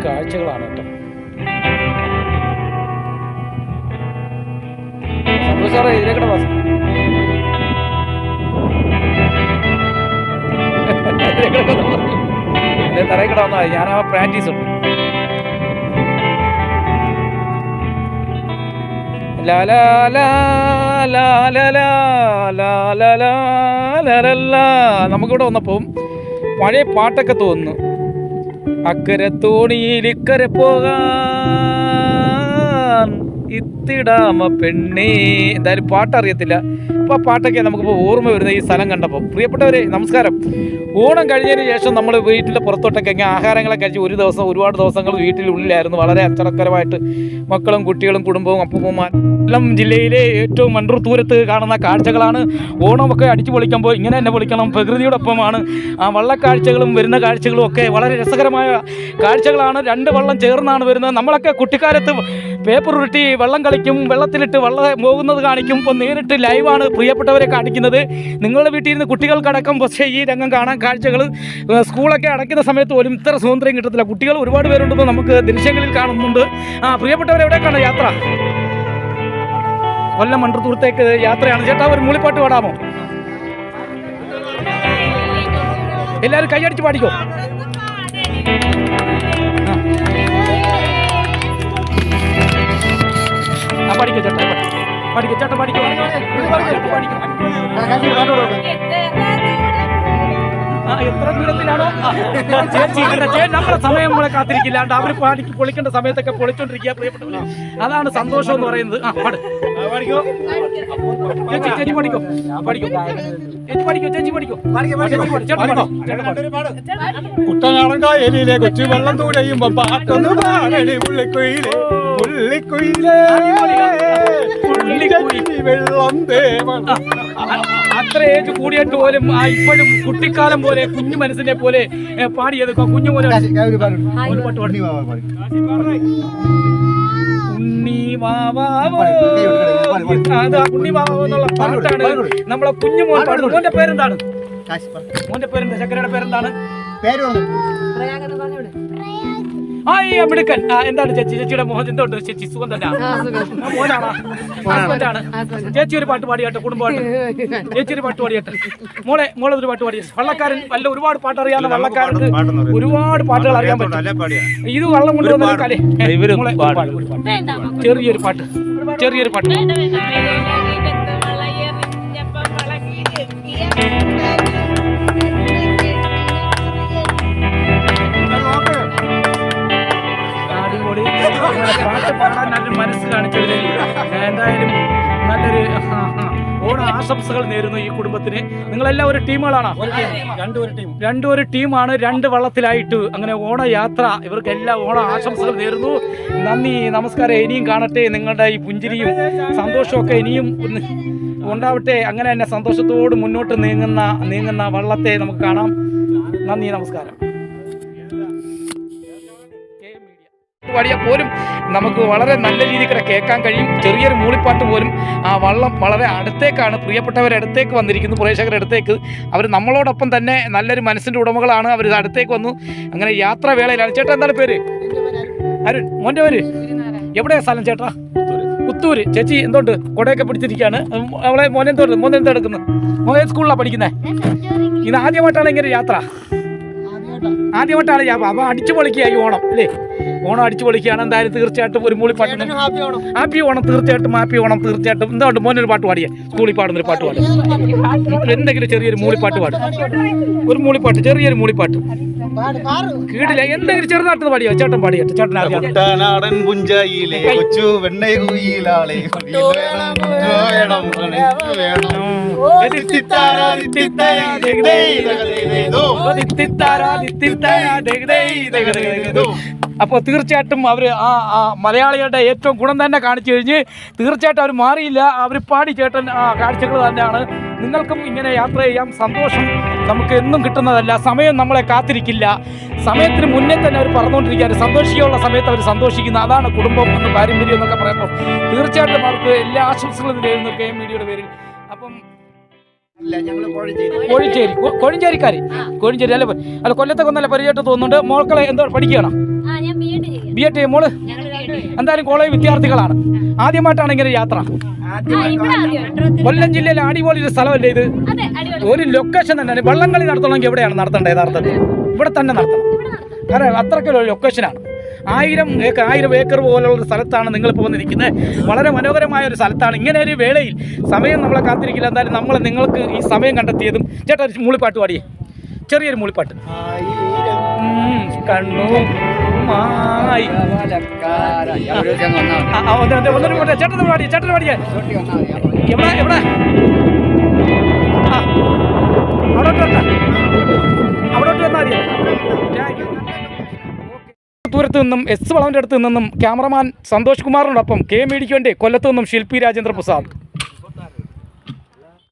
കാഴ്ചകളാണ് കേട്ടോ. സന്തോഷാറേ ഇതിലേക്കടെ വാസം തറയിൽ കിട വന്നാൽ ഞാൻ ആ പ്രാക്ടീസ് ഉണ്ട്. നമുക്കിവിടെ വന്നപ്പോൾ പഴയ പാട്ടൊക്കെ തോന്നുന്നു. അക്കരെ തോണിയിൽ ഇക്കരെ പോകാൻ ഇത്തിടാമ പെണ്ണേ. എന്തായാലും പാട്ടറിയത്തില്ല. അപ്പോൾ ആ പാട്ടൊക്കെ നമുക്കിപ്പോൾ ഓർമ്മ വരുന്നത് ഈ സ്ഥലം കണ്ടപ്പോൾ. പ്രിയപ്പെട്ടവരെ നമസ്കാരം. ഓണം കഴിഞ്ഞതിന് ശേഷം നമ്മൾ വീട്ടിലെ പുറത്തോട്ടൊക്കെ ഇങ്ങനെ ആഹാരങ്ങളൊക്കെ കഴിച്ച് ഒരു ദിവസം ഒരുപാട് ദിവസങ്ങൾ വീട്ടിലുള്ളിലായിരുന്നു. വളരെ അച്ചടക്കരമായിട്ട് മക്കളും കുട്ടികളും കുടുംബവും അപ്പൂപ്പന്മാരും കൊല്ലം ജില്ലയിലെ ഏറ്റവും മണ്ടൂർ ദൂരത്ത് കാണുന്ന കാഴ്ചകളാണ്. ഓണമൊക്കെ അടിച്ചു പൊളിക്കുമ്പോൾ ഇങ്ങനെ തന്നെ പൊളിക്കണം. പ്രകൃതിയോടൊപ്പമാണ് ആ വള്ളക്കാഴ്ചകളും വരുന്ന കാഴ്ചകളും ഒക്കെ വളരെ രസകരമായ കാഴ്ചകളാണ്. രണ്ട് വള്ളം ചേർന്നാണ് വരുന്നത്. നമ്മളൊക്കെ കുട്ടിക്കാലത്ത് പേപ്പർ ഉരുട്ടി വെള്ളം കളിക്കും, വെള്ളത്തിലിട്ട് വെള്ളം പോകുന്നത് കാണിക്കും. ഇപ്പോൾ നേരിട്ട് ലൈവാണ് പ്രിയപ്പെട്ടവരെ കാണിക്കുന്നത്. നിങ്ങളുടെ വീട്ടിൽ നിന്ന് കുട്ടികൾക്കടക്കം പക്ഷേ ഈ രംഗം കാണാൻ കാഴ്ചകൾ സ്കൂളൊക്കെ അടയ്ക്കുന്ന സമയത്ത് പോലും ഇത്ര സ്വാതന്ത്ര്യം കിട്ടത്തില്ല. കുട്ടികൾ ഒരുപാട് പേരുണ്ടെന്ന് നമുക്ക് ദൃശ്യങ്ങളിൽ കാണുന്നുണ്ട്. പ്രിയപ്പെട്ടവർ എവിടേക്കാണ് യാത്ര? കൊല്ലം മണ്ടത്തൂരത്തേക്ക് യാത്രയാണ്. ചേട്ടാ ഒരു മൂളിപ്പാട്ട് പാടാമോ? എല്ലാവരും കൈയടിച്ച് പാടിക്കോ. പഠിക്കോ ചേട്ടാ, പഠിക്കോ ചേട്ടാ, പഠിക്കോ. എത്ര ദൂരത്തിലാണോ ചേച്ചി നമ്മുടെ സമയം നമ്മളെ കാത്തിരിക്കില്ലാണ്ട് അവർ പൊളിക്കേണ്ട സമയത്തൊക്കെ പൊളിച്ചോണ്ടിരിക്കുക പ്രിയപ്പെട്ടവർ. അതാണ് സന്തോഷം എന്ന് പറയുന്നത്. ചേച്ചി ചേച്ചി പഠിക്കോ, പഠിക്കോ ചേച്ചി, പഠിക്കോ ചേച്ചി, പഠിക്കോ. കുട്ടനാടൻകായലിലെ കൊച്ചു വെള്ളം തുഴയുമ്പോ പാട്ടൊന്ന് പാടണി പുള്ളിക്കുയിലേ, പുള്ളിക്കുയിലേ വെള്ളം ദേവൻ. അത്ര ഏജ് കൂടിയിട്ട് പോലും ഇപ്പോഴും കുട്ടിക്കാലം പോലെ കുഞ്ഞു മനസ്സിനെ പോലെ പാടിയത് കുഞ്ഞു പോലെ. ഉണ്ണിവാവോ, ഉണ്ണിവാവോ എന്നുള്ള പാട്ടാണ് നമ്മളെ കുഞ്ഞുമോൻ പാടുന്നത്. മോന്റെ പേരെന്താണ്? മോന്റെ പേരെന്താ? ചക്കരയുടെ പേരെന്താണ്? മിടുക്കൻ. എന്താണ് ചേച്ചി? ചേച്ചിയുടെ മോഹൻ എന്തുണ്ട്? ചേച്ചി സുഖം തന്നെ? മോനാണ്, ഹസ്ബൻഡാണ്. ചേച്ചി ഒരു പാട്ട് പാടിയാട്ടെ, കുടുംബമായിട്ട് ചേച്ചി ഒരു പാട്ട് പാടിയാട്ടെ. മോളെ ഒരു പാട്ട് പാടിയ വള്ളക്കാരൻ വല്ല ഒരുപാട് പാട്ട് അറിയാവുന്ന വള്ളക്കാരന് ഒരുപാട് പാട്ടുകൾ അറിയാൻ പറ്റും. ഇത് വള്ളം കൊണ്ടുവന്ന കലേ. ചെറിയൊരു പാട്ട്, ചെറിയൊരു പാട്ട്. പാട്ട് പാടാൻ നല്ലൊരു മനസ്സ് കാണിച്ചതിന് എന്തായാലും നല്ലൊരു ഓണ ആശംസകൾ നേരുന്നു ഈ കുടുംബത്തിന്. നിങ്ങളെല്ലാം ഒരു ടീമുകളാണോ? രണ്ടും ഒരു ടീമാണ്. രണ്ട് വള്ളത്തിലായിട്ട് അങ്ങനെ ഓണയാത്ര. ഇവർക്കെല്ലാം ഓണ ആശംസകൾ നേരുന്നു. നന്ദി, നമസ്കാരം. ഇനിയും കാണട്ടെ നിങ്ങളുടെ ഈ പുഞ്ചിരിയും സന്തോഷമൊക്കെ ഇനിയും ഉണ്ടാവട്ടെ. അങ്ങനെ തന്നെ സന്തോഷത്തോട് മുന്നോട്ട് നീങ്ങുന്ന വള്ളത്തെ നമുക്ക് കാണാം. നന്ദി, നമസ്കാരം. പാടിയാൽ പോലും നമുക്ക് വളരെ നല്ല രീതിയിൽ കേൾക്കാൻ കഴിയും. ചെറിയൊരു മൂളിപ്പാട്ട് പോലും ആ വള്ളം വളരെ അടുത്തേക്കാണ്. പ്രിയപ്പെട്ടവരുടെ അടുത്തേക്ക് വന്നിരിക്കുന്നു, പ്രേക്ഷകരുടെ അടുത്തേക്ക്. അവർ നമ്മളോടൊപ്പം തന്നെ നല്ലൊരു മനസ്സിൻ്റെ ഉടമകളാണ്. അവർ അടുത്തേക്ക് വന്നു. അങ്ങനെ യാത്രാവേളയിലാണ്. ചേട്ടാ എന്താണ് പേര്? അരുൺ. മോൻ്റെ പേര്? എവിടെയാണ് സ്ഥലം ചേട്ടാ? പുത്തൂര്. ചേച്ചി എന്തുകൊണ്ട് കൊടയൊക്കെ പിടിച്ചിരിക്കുകയാണ്? അവളെ മോനെന്തോ എടുക്കുന്നത്? മോനെ സ്കൂളിലാണ് പഠിക്കുന്നത്? ഇത് ആദ്യമായിട്ടാണ് ഇങ്ങനെ യാത്ര? ആദ്യമായിട്ടാണ് യാത്ര. അപ്പോൾ അടിച്ചു പൊളിക്കുക ഈ ഓണം അല്ലേ? ഓണം അടിച്ചു പൊളിക്കുകയാണ്. എന്തായാലും തീർച്ചയായിട്ടും ഒരു മൂളിപ്പാട്ട്. ഹാപ്പി ഓണം. തീർച്ചയായിട്ടും ഹാപ്പി ഓണം. തീർച്ചയായിട്ടും. എന്തുകൊണ്ട് മോനൊരു പാട്ട് പാടിയേ? സ്കൂളിൽ പാടുന്നൊരു പാട്ട് പാടും. എന്തെങ്കിലും ചെറിയൊരു മൂളിപ്പാട്ട് പാടും. ഒരു മൂളിപ്പാട്ട്, ചെറിയൊരു മൂളിപ്പാട്ട്. കീടില്ല, എന്തെങ്കിലും ചെറുതായിട്ട് പാടിയോ? ചേട്ടൻ പാടിയട്ടെ. ചേട്ടൻ കുട്ടനാടൻ പുഞ്ചയിലെ കൊച്ചു വെണ്ണകുയിലാളെ അപ്പോൾ തീർച്ചയായിട്ടും അവർ ആ മലയാളികളുടെ ഏറ്റവും ഗുണം തന്നെ കാണിച്ചു കഴിഞ്ഞ് തീർച്ചയായിട്ടും അവർ മാറിയില്ല. അവർ പാടി ചേട്ടൻ കാഴ്ചകൾ തന്നെയാണ്. നിങ്ങൾക്കും ഇങ്ങനെ യാത്ര ചെയ്യാം. സന്തോഷം നമുക്ക് എന്നും കിട്ടുന്നതല്ല. സമയം നമ്മളെ കാത്തിരിക്കില്ല. സമയത്തിന് മുന്നേ തന്നെ അവർ പറഞ്ഞുകൊണ്ടിരിക്കുകയാണ്. സന്തോഷിക്കാനുള്ള സമയത്ത് അവർ സന്തോഷിക്കുന്ന അതാണ് കുടുംബം എന്ന് പാരമ്പര്യം എന്നൊക്കെ പറയുമ്പോൾ തീർച്ചയായിട്ടും അവർക്ക് എല്ലാ ആശംസകളും നേരുന്നു KM മീഡിയയുടെ പേരിൽ. അപ്പം കൊഴിഞ്ചേരിക്കാരി. കൊഴിഞ്ചേരി അല്ല കൊല്ലത്തെ ഒന്നല്ല പരിചയമായിട്ട് തോന്നുന്നുണ്ട്. മോൾക്കളെ എന്തോ പഠിക്കുകയാണോ? BEd മോള് എന്തായാലും കോളേജ് വിദ്യാർത്ഥികളാണ്. ആദ്യമായിട്ടാണ് ഇങ്ങനെ യാത്ര. കൊല്ലം ജില്ലയിലെ അടിപൊളി ഒരു സ്ഥലമല്ലേ ഇത്? ഒരു ലൊക്കേഷൻ തന്നെ. വള്ളംകളി നടത്തണമെങ്കിൽ എവിടെയാണ് നടത്തേണ്ടത്? യഥാർത്ഥത്തിൽ ഇവിടെ തന്നെ നടത്തണം. കാരണം അത്രയ്ക്കൊരു ലൊക്കേഷനാണ്. 1000 ഏക്കർ പോലുള്ള സ്ഥലത്താണ് നിങ്ങളിപ്പോൾ വന്നിരിക്കുന്നത്. വളരെ മനോഹരമായ ഒരു സ്ഥലത്താണ്. ഇങ്ങനെ ഒരു വേളയിൽ സമയം നമ്മളെ കാത്തിരിക്കില്ല. എന്തായാലും നിങ്ങൾക്ക് ഈ സമയം കണ്ടെത്തിയതും ചേട്ടാ ഒരു മൂളിപ്പാട്ട് പാടിയേ, ചെറിയൊരു മൂളിപ്പാട്ട്. കണ്ണു മായി ചേട്ടൻ പാടിയേ എവിടെ അവിടോട്ട് വന്നാൽ മതി. ദൂരത്ത് നിന്നും എസ് വളവിൻ്റെ അടുത്ത് നിന്നും ക്യാമറമാൻ സന്തോഷ് കുമാറിനോടൊപ്പം KM മീഡിയയ്ക്ക് വേണ്ടി കൊല്ലത്തു നിന്നും ശില്പി രാജേന്ദ്ര പ്രസാദ്.